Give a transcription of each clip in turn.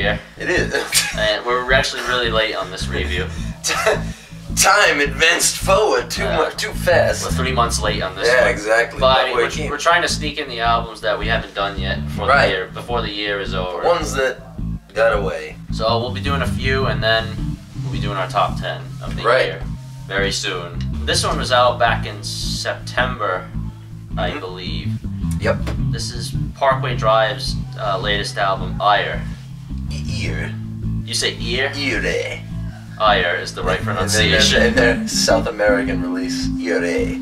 here. It is. And we're actually really late on this review. Time advanced forward too fast. We're 3 months late on this one. Yeah, exactly. But we're trying to sneak in the albums that we haven't done yet before the year is over. Ones that got away. So we'll be doing a few, and then we'll be doing our top 10 of the year very soon. This one was out back in September, I believe. Yep. This is Parkway Drive's latest album, Ire. Ear. You say ear? Ire. Ire is the right pronunciation. And their South American release, Ire.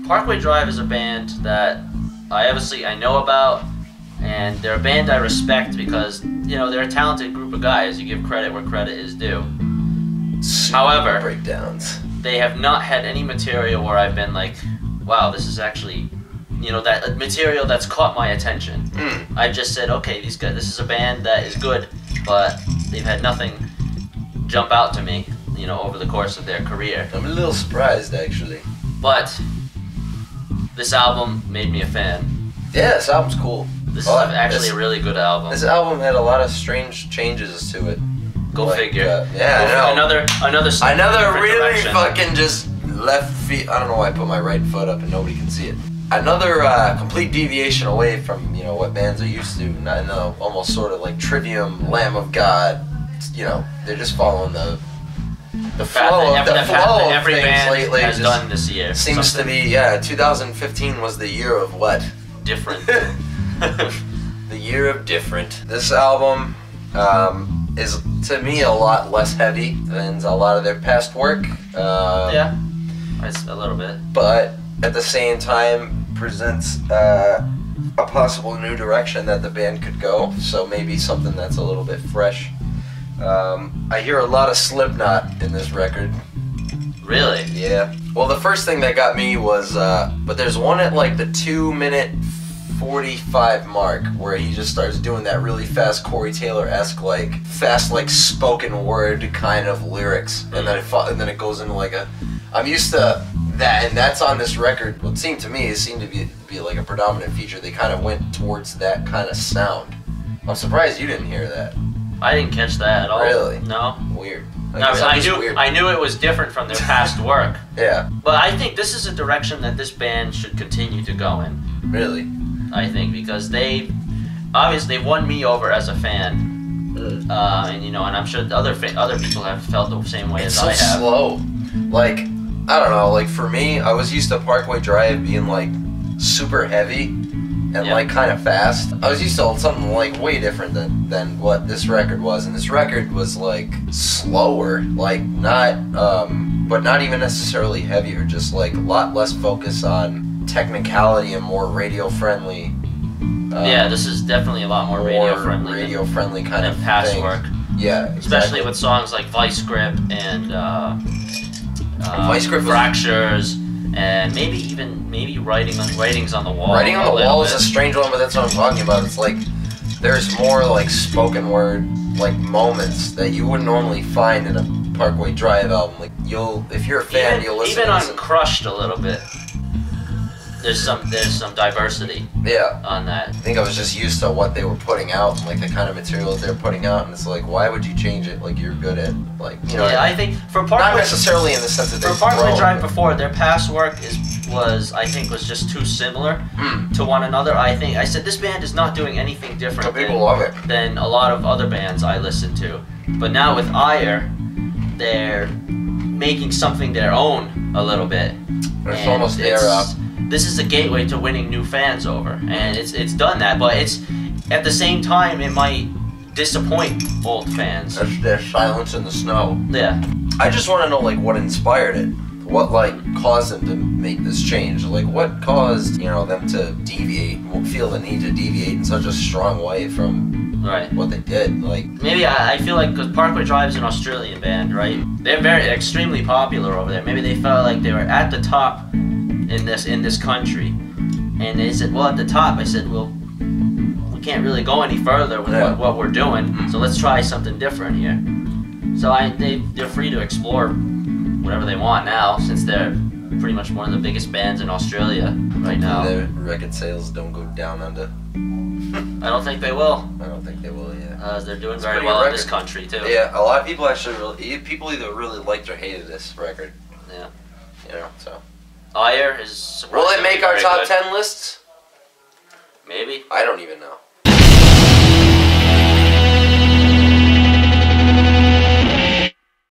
Parkway Drive is a band that I know about, and they're a band I respect because, you know, they're a talented group of guys. You give credit where credit is due. However, breakdowns. They have not had any material where I've been like, wow, this is actually, you know, that material that's caught my attention. I've just said, okay, these guys, this is a band that is good, but they've had nothing jump out to me, you know, over the course of their career. I'm a little surprised, actually. But this album made me a fan. Yeah, this album's cool. This is actually a really good album. This album had a lot of strange changes to it. Go figure. Yeah, I know. Another really fucking just left feet. I don't know why I put my right foot up and nobody can see it. Another complete deviation away from, you know, what bands are used to. I know, almost sort of like Trivium, Lamb of God. You know, they're just following the flow of every things band lately. has done this year. Seems to be, 2015 was the year of what? Different. The year of different. This album is, to me, a lot less heavy than a lot of their past work. Yeah, it's a little bit. But at the same time, presents a possible new direction that the band could go. So maybe something that's a little bit fresh. I hear a lot of Slipknot in this record. Really? Yeah. Well, the first thing that got me was, but there's one at like the 2-minute 45 mark where he just starts doing that really fast Corey Taylor-esque, like fast, like spoken word kind of lyrics, and then it goes into like a. I'm used to that, and that's on this record. What seemed to me, it seemed to be like a predominant feature. They kind of went towards that kind of sound. I'm surprised you didn't hear that. I didn't catch that at all. Really? No. Weird. I knew it was different from their past work. Yeah. But I think this is a direction that this band should continue to go in. Really? I think, because they obviously won me over as a fan, and you know, and I'm sure other people have felt the same way as I have. It's so slow. Like, I don't know. Like for me, I was used to Parkway Drive being like super heavy and like kind of fast. I was used to something like way different than what this record was, and this record was like slower, like not, but not even necessarily heavier. Just like a lot less focus on technicality and more radio friendly. Yeah, this is definitely a lot more radio friendly kind of past work. Yeah, exactly. Especially with songs like Vice Grip and Vice Grip Fractures, and maybe Writings on the Wall. Writing on the Wall is a strange one, but that's what I'm talking about. It's like there's more like spoken word like moments that you wouldn't normally find in a Parkway Drive album. Like if you're a fan, you'll listen. Even on Crushed a little bit. There's some diversity. Yeah. On that. I think I was just used to what they were putting out, and like the kind of materials they're putting out, and it's like, why would you change it? Like you're good at, like, you know. Yeah, I think for Parkway, not necessarily in the sense that for Parkway Drive before, their past work was just too similar to one another. I said this band is not doing anything different than a lot of other bands I listen to. But now with Ire, they're making something their own a little bit. It's almost there. This is a gateway to winning new fans over, and it's done that. But it's at the same time, it might disappoint old fans. There's silence in the snow. Yeah. I just want to know like what inspired it. What like caused them to make this change? Like what caused, you know, them to feel the need to deviate in such a strong way from what they did? Like maybe I feel like because Parkway Drive is an Australian band, right? They're extremely popular over there. Maybe they felt like they were at the top in this country, and they said, well, at the top, I said, well, we can't really go any further with what we're doing, so let's try something different here. So they're free to explore whatever they want now, since they're pretty much one of the biggest bands in Australia right now. Their record sales don't go down under. I don't think they will. I don't think they will, yeah. They're doing It's very pretty well good in this record. country, too. Yeah, a lot of people actually people either really liked or hated this record. Yeah. You know, so. Ayer is Will surprisingly it make our very top good. 10 lists? Maybe. I don't even know.